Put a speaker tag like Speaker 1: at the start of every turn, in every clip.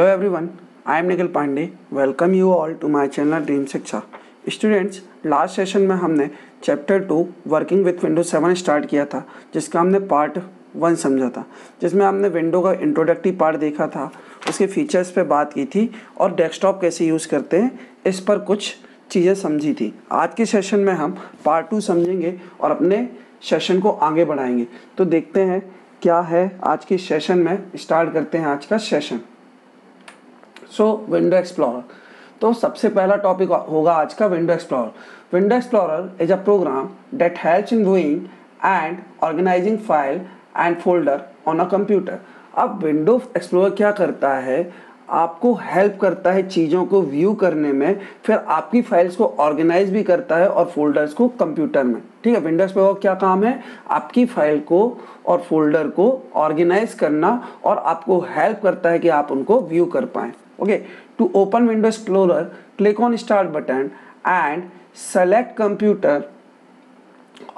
Speaker 1: Hello everyone, I am Nikhil Pandey. Welcome you all to my channel Dream शिक्षा। Students, last session में हमने chapter 2 working with Windows 7 start किया था, जिसका हमने पार्ट 1 समझा था, जिसमें हमने विंडो का इंट्रोडक्टिव पार्ट देखा था, उसके फीचर्स पे बात की थी और डेस्कटॉप कैसे यूज़ करते हैं इस पर कुछ चीज़ें समझी थी। आज के सेशन में हम पार्ट 2 समझेंगे और अपने सेशन को आगे बढ़ाएंगे। तो देखते हैं क्या है आज के सेशन में। स्टार्ट करते हैं आज का सेशन। Window explorer. तो सबसे पहला टॉपिक होगा आज का window explorer. Window explorer is a program that helps in viewing and organizing file and folder on a computer. अब विंडो एक्सप्लोरर क्या करता है, आपको हेल्प करता है चीज़ों को व्यू करने में, फिर आपकी फाइल्स को ऑर्गेनाइज भी करता है और फोल्डर्स को कंप्यूटर में। ठीक है, विंडो एक्सप्लोरर क्या काम है, आपकी फाइल को और फोल्डर को ऑर्गेनाइज करना और आपको हेल्प करता है कि आप उनको व्यू कर पाएँ। Okay, to open Windows Explorer, click on Start button and select Computer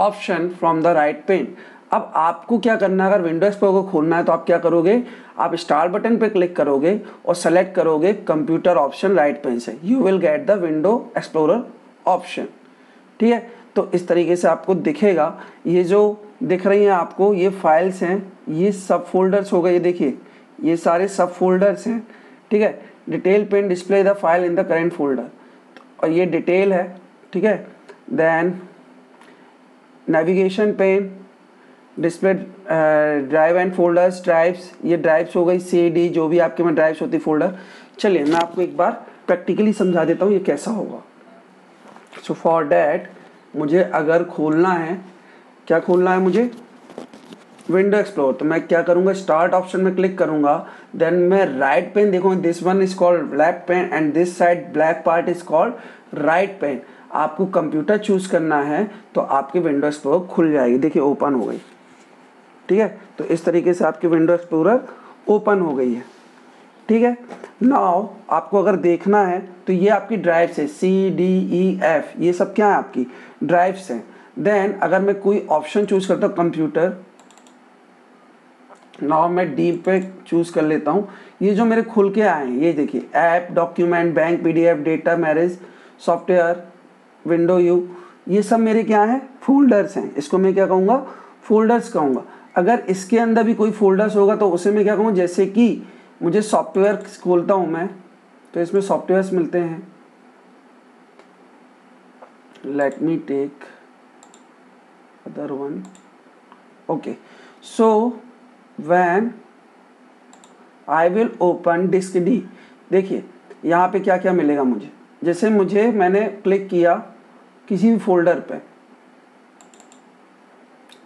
Speaker 1: option from the right pane. अब आपको क्या करना है, अगर विंडो एक्सप्लोरर को खोलना है तो आप क्या करोगे, आप स्टार्ट बटन पे क्लिक करोगे और सेलेक्ट करोगे कंप्यूटर ऑप्शन राइट पेन से। You will get the window explorer option. ठीक है, तो इस तरीके से आपको दिखेगा। ये जो दिख रही हैं आपको ये फाइल्स हैं, ये सब फोल्डर्स हो गए। ये देखिए ये सारे सब फोल्डर्स हैं। ठीक है, detail pane display the file in the current folder, और ये डिटेल है। ठीक है, then navigation pane display drive and folders, drives, ये ड्राइव्स हो गई, सी डी जो भी आपके में ड्राइव्स होती फोल्डर। चलिए मैं आपको एक बार प्रैक्टिकली समझा देता हूँ ये कैसा होगा। सो फॉर डैट मुझे अगर खोलना है, क्या खोलना है मुझे, विंडो एक्सप्लोरर, तो मैं क्या करूंगा, स्टार्ट ऑप्शन में क्लिक करूंगा। देन मैं राइट पेन देखूंगा, this one is called left pane and this side black part is called right pane. आपको कंप्यूटर चूज करना है तो आपकी विंडो एक्सप्लोरर खुल जाएगी। देखिए ओपन हो गई। ठीक है, तो इस तरीके से आपकी विंडो एक्सप्लोरर ओपन हो गई है। ठीक है, नाउ आपको अगर देखना है तो ये आपकी ड्राइव्स है, सी डी ई एफ, ये सब क्या है, आपकी ड्राइव्स हैं। देन अगर मैं कोई ऑप्शन चूज करता हूँ कंप्यूटर, नाउ मैं डी पे चूज कर लेता हूँ। ये जो मेरे खुल के आए हैं ये देखिए, app, document, bank, PDF, data, marriage, software, window you, ये सब मेरे क्या है, फोल्डर्स हैं। इसको मैं क्या कहूँगा, फोल्डर्स कहूँगा। अगर इसके अंदर भी कोई फोल्डर्स होगा तो उसे मैं क्या कहूँगा, जैसे कि मुझे सॉफ्टवेयर खोलता हूँ मैं, तो इसमें सॉफ्टवेयर्स मिलते हैं। Let me take other one. Okay, so when I will open disk D, देखिए यहाँ पे क्या क्या मिलेगा मुझे। जैसे मैंने क्लिक किया किसी भी फोल्डर पे,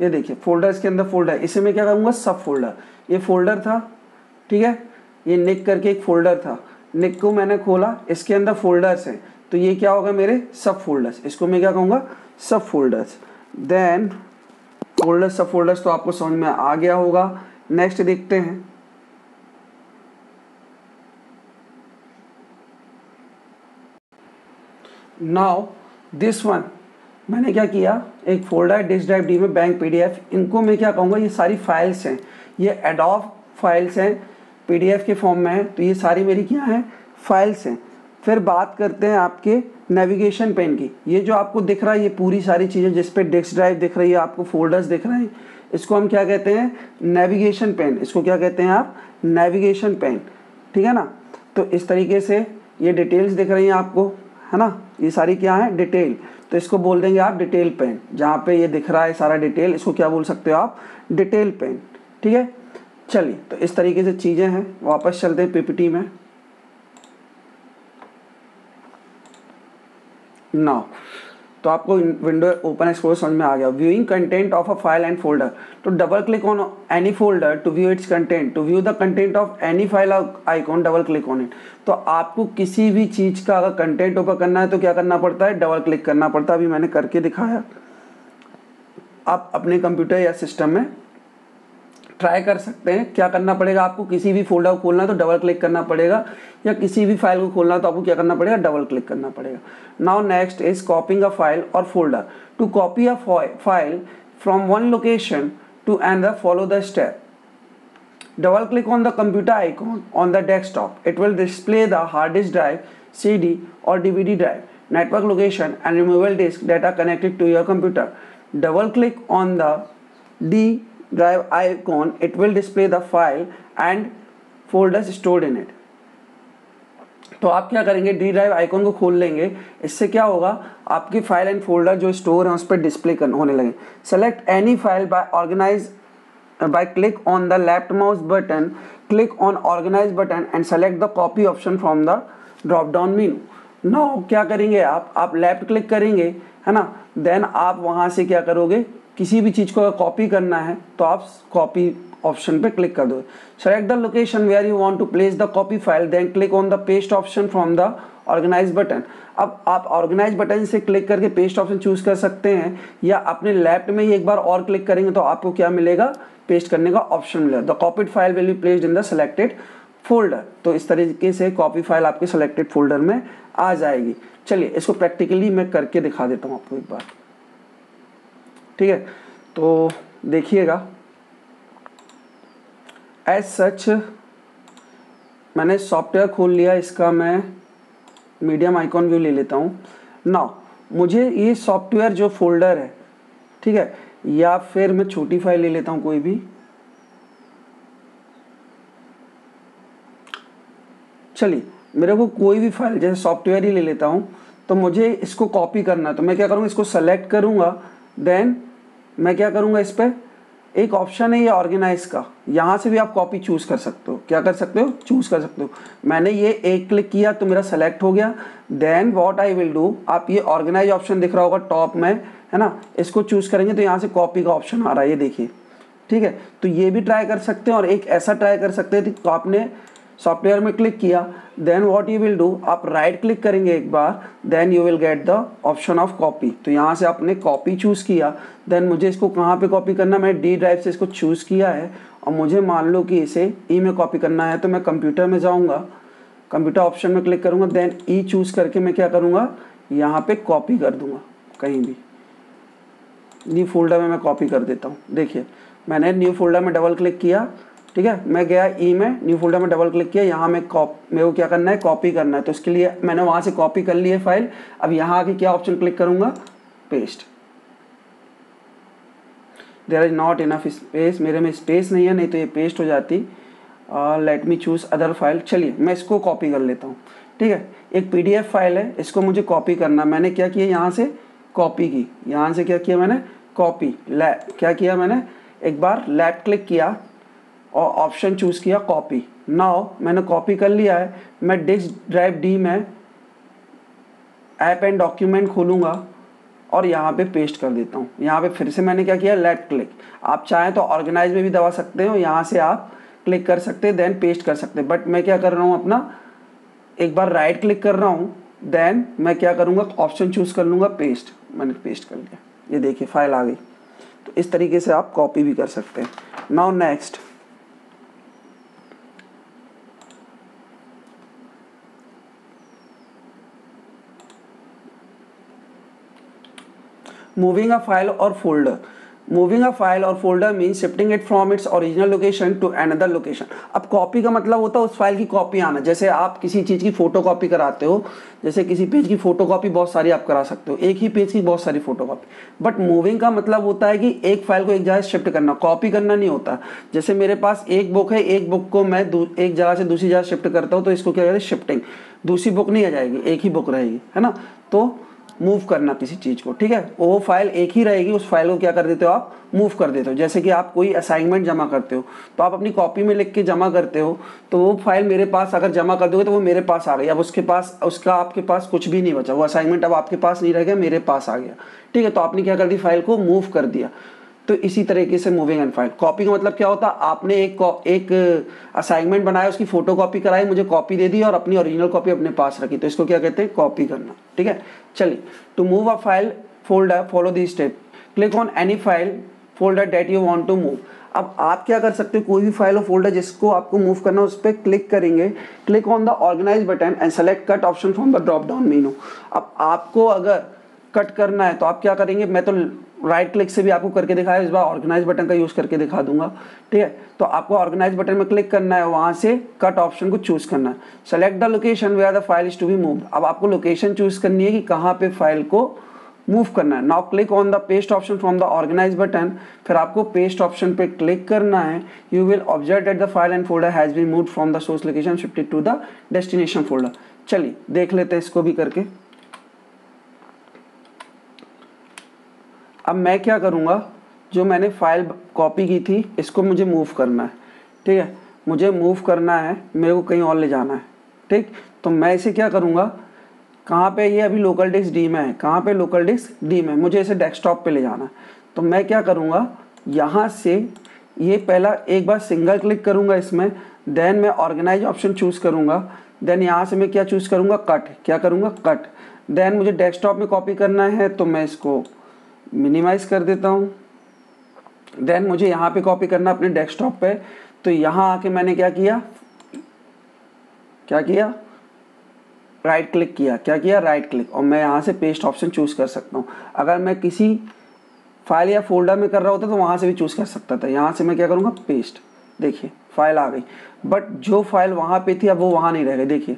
Speaker 1: ये देखिए फोल्डर्स के अंदर फोल्डर, इसे मैं क्या करूँगा, सब फोल्डर। ये फोल्डर था, ठीक है, ये निक करके एक फोल्डर था, निक को मैंने खोला, इसके अंदर फोल्डर्स हैं, तो ये क्या होगा, मेरे सब फोल्डर्स। इसको मैं क्या कहूँगा, सब फोल्डर्स। देन फोल्डर्स, सब फोल्डर्स तो आपको समझ में आ गया होगा। नेक्स्ट देखते हैं, नाउ दिस वन मैंने क्या किया, एक फोल्डर डिस्क ड्राइव डी में बैंक, पीडीएफ, इनको मैं क्या कहूँगा, ये सारी फाइल्स हैं, ये एडोब फाइल्स हैं, पीडीएफ के फॉर्म में है, तो ये सारी मेरी क्या है, फाइल्स हैं। फिर बात करते हैं आपके नेविगेशन पेन की। ये जो आपको दिख रहा है ये पूरी सारी चीज़ें जिस पे डिस्क ड्राइव दिख रही है, आपको फोल्डर्स दिख रहे हैं, इसको हम क्या कहते हैं, नेविगेशन पेन। इसको क्या कहते हैं आप, नेविगेशन पेन। ठीक है ना, तो इस तरीके से ये डिटेल्स दिख रही हैं आपको, है ना, ये सारी क्या है, डिटेल, तो इसको बोल देंगे आप डिटेल पेन। जहाँ पे ये दिख रहा है सारा डिटेल, इसको क्या बोल सकते हो आप, डिटेल पेन। ठीक है, चलिए तो इस तरीके से चीज़ें हैं। वापस चलते हैं पीपीटी में। नाउ तो आपको विंडो ओपन एक्सप्लोरर समझ में आ गया। Viewing content of a file and folder, तो double click on any folder to view its content, to view the content of any file icon double click on it. तो आपको किसी भी चीज़ का अगर कंटेंट ओपन करना है तो क्या करना पड़ता है, डबल क्लिक करना पड़ता है। अभी मैंने करके दिखाया, आप अपने कंप्यूटर या सिस्टम में ट्राई कर सकते हैं। क्या करना पड़ेगा आपको, किसी भी फोल्डर को खोलना है तो डबल क्लिक करना पड़ेगा, या किसी भी फाइल को खोलना है तो आपको क्या करना पड़ेगा, डबल क्लिक करना पड़ेगा। Now next is copying a file और folder. To copy a file from one location to another follow the step. Double click on the computer icon on the desktop. It will display the hard disk drive, CD or DVD drive, network location and removable disk that are connected to your computer. Double click on the D drive icon. It will display the file and folders stored in it. तो आप क्या करेंगे, D drive icon को खोल लेंगे। इससे क्या होगा, आपकी फाइल एंड फोल्डर जो स्टोर है उस पर डिस्प्ले होने लगे। Select any file by organize by click on the left mouse button, click on organize button and select the copy option from the drop down menu. Now क्या करेंगे आप left click करेंगे, है ना, देन आप वहाँ से क्या करोगे, किसी भी चीज़ को अगर कॉपी करना है तो आप कॉपी ऑप्शन पे क्लिक कर दो। Select the location where you want to place the copy file, then click on the paste option from the organize button. अब आप ऑर्गेनाइज बटन से क्लिक करके पेस्ट ऑप्शन चूज कर सकते हैं, या अपने लेफ्ट में ही एक बार और क्लिक करेंगे तो आपको क्या मिलेगा, पेस्ट करने का ऑप्शन मिलेगा। The copied file will be placed in the selected folder. तो इस तरीके से कॉपी फाइल आपके सिलेक्टेड फोल्डर में आ जाएगी। चलिए इसको प्रैक्टिकली मैं करके दिखा देता हूँ आपको एक बार, ठीक है। तो देखिएगा, एज सच मैंने सॉफ्टवेयर खोल लिया, इसका मैं मीडियम आइकॉन व्यू ले लेता हूँ। नाउ मुझे ये सॉफ्टवेयर जो फोल्डर है, ठीक है, या फिर मैं छोटी फाइल ले लेता हूँ कोई भी, चलिए मेरे को कोई भी फाइल जैसे सॉफ्टवेयर ही ले लेता हूँ। तो मुझे इसको कॉपी करना है, तो मैं क्या करूँगा, इसको सेलेक्ट करूँगा, देन मैं क्या करूँगा, इस पर एक ऑप्शन है ये ऑर्गेनाइज का, यहाँ से भी आप कॉपी चूज़ कर सकते हो। क्या कर सकते हो, चूज़ कर सकते हो। मैंने ये एक क्लिक किया तो मेरा सेलेक्ट हो गया। Then what I will do, आप ये ऑर्गेनाइज ऑप्शन दिख रहा होगा टॉप में, है ना, इसको चूज़ करेंगे तो यहाँ से कॉपी का ऑप्शन आ रहा है, ये देखिए, ठीक है। तो ये भी ट्राई कर सकते हैं, और एक ऐसा ट्राई कर सकते हैं तो आपने सॉफ्टवेयर में क्लिक किया, then what you will do, आप राइट क्लिक करेंगे एक बार, then you will get the option of copy. तो यहाँ से आपने कॉपी चूज़ किया, देन मुझे इसको कहाँ पे कॉपी करना, मैं डी ड्राइव से इसको चूज़ किया है, और मुझे मान लो कि इसे ई में कॉपी करना है, तो मैं कंप्यूटर में जाऊँगा, कंप्यूटर ऑप्शन में क्लिक करूँगा, देन ई चूज़ करके मैं क्या करूँगा, यहाँ पर कॉपी कर दूँगा कहीं भी, न्यू फोल्डर में मैं कॉपी कर देता हूँ। देखिए मैंने न्यू फोल्डर में डबल क्लिक किया, ठीक है, मैं गया ई में, न्यू फोल्डर में डबल क्लिक किया, यहाँ मेरे को क्या करना है, कॉपी करना है। तो इसके लिए मैंने वहाँ से कॉपी कर ली है फाइल। अब यहाँ आके क्या ऑप्शन क्लिक करूँगा, paste. There is not enough space, मेरे में स्पेस नहीं है, नहीं तो ये पेस्ट हो जाती। Let me choose other file. चलिए मैं इसको कॉपी कर लेता हूँ, ठीक है। एक PDF फाइल है, इसको मुझे कॉपी करना। मैंने क्या किया, यहाँ से कॉपी की, यहाँ से क्या किया मैंने, कॉपी। क्या किया मैंने, एक बार लेफ्ट क्लिक किया और ऑप्शन चूज़ किया कॉपी। नाउ मैंने कॉपी कर लिया है, मैं डिस्क ड्राइव डी में ऐप एंड डॉक्यूमेंट खोलूँगा और यहाँ पे पेस्ट कर देता हूँ। यहाँ पे फिर से मैंने क्या किया, लेफ्ट क्लिक। आप चाहें तो ऑर्गेनाइज में भी दबा सकते हो, यहाँ से आप क्लिक कर सकते हैं, देन पेस्ट कर सकते हैं। बट मैं क्या कर रहा हूँ, अपना एक बार राइट क्लिक कर रहा हूँ, देन मैं क्या करूँगा, ऑप्शन चूज़ कर लूँगा पेस्ट। मैंने पेस्ट कर लिया, ये देखिए फाइल आ गई। तो इस तरीके से आप कॉपी भी कर सकते हैं। Now next, moving a file or folder. Moving a file or folder means shifting it from its original location to another location. अब कॉपी का मतलब होता है उस फाइल की कॉपी आना। जैसे आप किसी चीज़ की फोटो कॉपी कराते हो, जैसे किसी पेज की फोटो कॉपी बहुत सारी आप करा सकते हो, एक ही पेज की बहुत सारी फोटो कॉपी। बट मूविंग का मतलब होता है कि एक फाइल को एक जगह शिफ्ट करना, कॉपी करना नहीं होता। जैसे मेरे पास एक बुक है, एक बुक को मैं एक जगह से दूसरी जगह शिफ्ट करता हूँ, तो इसको क्या कहते हैं, शिफ्टिंग। दूसरी बुक नहीं आ जाएगी, एक ही बुक रहेगी, है ना। तो मूव करना किसी चीज़ को, ठीक है, वो फाइल एक ही रहेगी, उस फाइल को क्या कर देते हो आप, मूव कर देते हो। जैसे कि आप कोई असाइनमेंट जमा करते हो, तो आप अपनी कॉपी में लिख के जमा करते हो, तो वो फाइल मेरे पास अगर जमा कर दोगे तो वो मेरे पास आ गई। अब उसका आपके पास कुछ भी नहीं बचा, वो असाइनमेंट अब आपके पास नहीं रह गया, मेरे पास आ गया, ठीक है। तो आपने क्या कर दी, फाइल को मूव कर दिया। तो इसी तरीके से मूविंग एंड फाइल। कॉपी का मतलब क्या होता है, आपने एक असाइनमेंट बनाया, उसकी फोटो कॉपी कराई, मुझे कॉपी दे दी और अपनी ओरिजिनल कॉपी अपने पास रखी, तो इसको क्या कहते हैं, कॉपी करना, ठीक है। चलिए, to move a file folder follow this step, click on any file folder that you want to move. अब आप क्या कर सकते हो, कोई भी फाइल और फोल्डर जिसको आपको मूव करना है उस पर क्लिक करेंगे, click on the organize button and select cut option from the drop down menu. अब आपको अगर कट करना है तो आप क्या करेंगे, मैं तो राइट क्लिक से भी आपको करके दिखाया, इस बार ऑर्गेनाइज बटन का यूज़ करके दिखा दूंगा, ठीक है। तो आपको ऑर्गेनाइज बटन में क्लिक करना है, वहाँ से कट ऑप्शन को चूज़ करना है। Select the location where the file is to be moved. अब आपको लोकेशन चूज़ करनी है कि कहाँ पे फाइल को मूव करना है। Now click on the paste option from the organize button. फिर आपको पेस्ट ऑप्शन पे क्लिक करना है। You will observe that the file and folder has been moved from the source location shifted to the destination folder. चलिए देख लेते हैं इसको भी करके। अब मैं क्या करूँगा, जो मैंने फाइल कॉपी की थी इसको मुझे मूव करना है, ठीक है। मुझे मूव करना है, मेरे को कहीं और ले जाना है, ठीक। तो मैं इसे क्या करूँगा, कहाँ पे ये अभी लोकल डिस्क डी में है, कहाँ पे लोकल डिस्क डी में, मुझे इसे डेस्कटॉप पे ले जाना है। तो मैं क्या करूँगा, यहाँ से ये पहला एक बार सिंगल क्लिक करूँगा इसमें, देन मैं ऑर्गेनाइज ऑप्शन चूज़ करूँगा, देन यहाँ से मैं क्या चूज़ करूँगा, कट, क्या करूँगा, कट। देन मुझे डेस्कटॉप में कॉपी करना है तो मैं इसको मिनिमाइज़ कर देता हूँ। देन मुझे यहाँ पे कॉपी करना अपने डेस्कटॉप पे, तो यहाँ आके मैंने क्या किया, राइट क्लिक किया, क्या किया, राइट क्लिक, और मैं यहाँ से पेस्ट ऑप्शन चूज़ कर सकता हूँ। अगर मैं किसी फाइल या फोल्डर में कर रहा होता तो वहाँ से भी चूज़ कर सकता था। यहाँ से मैं क्या करूँगा, पेस्ट, देखिए फाइल आ गई, बट जो फाइल वहाँ पे थी अब वो वहाँ नहीं रह गई। देखिए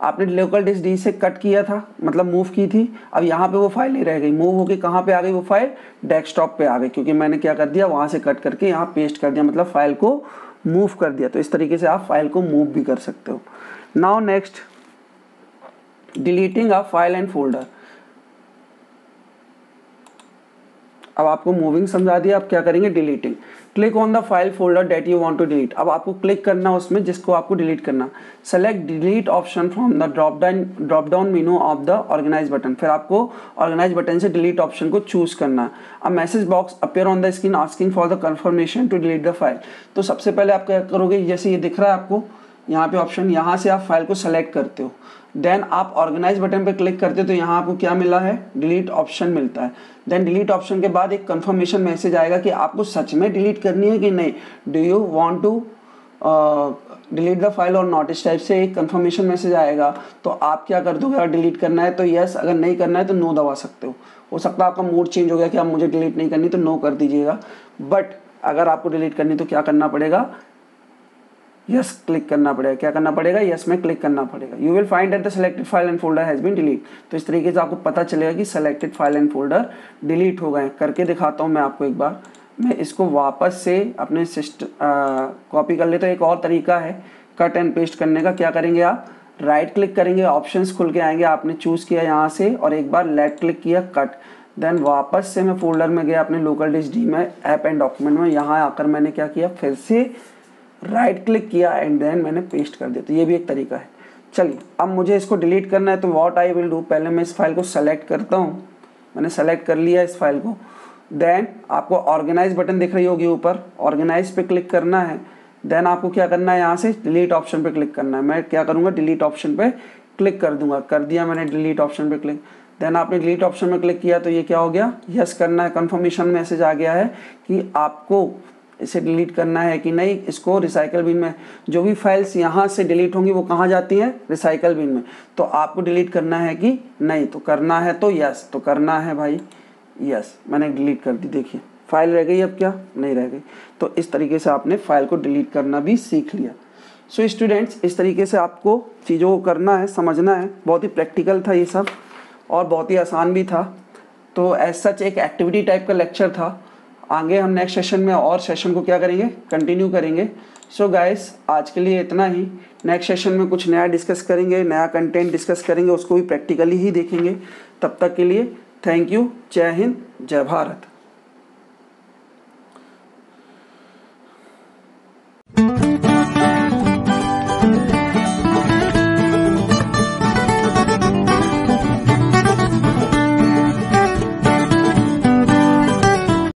Speaker 1: आपने लोकल डिस्क डी से कट किया था, मतलब मूव की थी, अब यहाँ पे वो फाइल नहीं रह गई, मूव होके कहाँ पे आ गई, वो फाइल डेस्कटॉप पे आ गई, क्योंकि मैंने क्या कर दिया, वहाँ से कट करके यहाँ पेस्ट कर दिया, मतलब फाइल को मूव कर दिया। तो इस तरीके से आप फाइल को मूव भी कर सकते हो। Now next, deleting a file and folder. अब आपको मूविंग समझा दिया, अब क्या करेंगे, deleting. Click on the file folder that you want to delete. अब आपको क्लिक करना उसमें जिसको आपको डिलीट करना। Select delete option from the drop down menu of the organize button. फिर आपको ऑर्गेनाइज बटन से डिलीट ऑप्शन को चूज करना। A message box appear on the screen asking for the confirmation to delete the file. तो सबसे पहले आप क्या करोगे, जैसे ये दिख रहा है आपको यहाँ पे ऑप्शन, यहाँ से आप फाइल को सेलेक्ट करते हो, देन आप ऑर्गेनाइज बटन पे क्लिक करते हो तो यहाँ आपको क्या मिला है, डिलीट ऑप्शन मिलता है। देन डिलीट ऑप्शन के बाद एक कंफर्मेशन मैसेज आएगा कि आपको सच में डिलीट करनी है कि नहीं, do you want to delete the file और नॉट, इस टाइप से एक कंफर्मेशन मैसेज आएगा। तो आप क्या कर दोगे, अगर डिलीट करना है तो यस, अगर नहीं करना है तो नो दबा सकते हो सकता है आपका मूड चेंज हो गया कि अब मुझे डिलीट नहीं करनी तो नो कर दीजिएगा, बट अगर आपको डिलीट करनी तो क्या करना पड़ेगा, यस क्लिक करना पड़ेगा। क्या करना पड़ेगा, यस में क्लिक करना पड़ेगा। You will find that the selected file and folder has been delete. तो इस तरीके से आपको पता चलेगा कि selected file and folder delete हो गए। करके दिखाता हूँ मैं आपको एक बार। मैं इसको वापस से अपने कॉपी कर लेता हूँ। एक और तरीका है कट एंड पेस्ट करने का। क्या करेंगे आप, राइट क्लिक करेंगे, ऑप्शंस खुल के आएंगे, आपने चूज़ किया यहाँ से और एक बार लेफ्ट क्लिक किया, कट। देन वापस से मैं फोल्डर में गया अपने लोकल डिस्क डी में, ऐप एंड डॉक्यूमेंट में, यहाँ आकर मैंने क्या किया, फिर से राइट क्लिक किया एंड देन मैंने पेस्ट कर दिया। तो ये भी एक तरीका है। चलिए अब मुझे इसको डिलीट करना है तो व्हाट आई विल डू, पहले मैं इस फाइल को सेलेक्ट करता हूँ। मैंने सेलेक्ट कर लिया इस फाइल को। देन आपको ऑर्गेनाइज बटन दिख रही होगी ऊपर, ऑर्गेनाइज पे क्लिक करना है। देन आपको क्या करना है, यहाँ से डिलीट ऑप्शन पे क्लिक करना है। मैं क्या करूँगा, डिलीट ऑप्शन पे क्लिक कर दूंगा। कर दिया मैंने डिलीट ऑप्शन पे क्लिक। देन आपने डिलीट ऑप्शन में क्लिक किया तो ये क्या हो गया, यस करना है। कन्फर्मेशन मैसेज आ गया है कि आपको इसे डिलीट करना है कि नहीं, इसको रिसाइकल बिन में। जो भी फाइल्स यहाँ से डिलीट होंगी वो कहाँ जाती हैं, रिसाइकल बिन में। तो आपको डिलीट करना है कि नहीं, तो करना है तो यस, तो करना है भाई यस। मैंने डिलीट कर दी, देखिए फाइल रह गई, अब क्या नहीं रह गई। तो इस तरीके से आपने फाइल को डिलीट करना भी सीख लिया। सो स्टूडेंट्स, इस तरीके से आपको चीज़ों को करना है, समझना है। बहुत ही प्रैक्टिकल था ये सब और बहुत ही आसान भी था। तो एज सच एक एक्टिविटी टाइप का लेक्चर था। आगे हम नेक्स्ट सेशन में और सेशन को क्या करेंगे, कंटिन्यू करेंगे। सो गाइस, आज के लिए इतना ही। नेक्स्ट सेशन में कुछ नया डिस्कस करेंगे, नया कंटेंट डिस्कस करेंगे, उसको भी प्रैक्टिकली ही देखेंगे। तब तक के लिए थैंक यू। जय हिंद, जय भारत।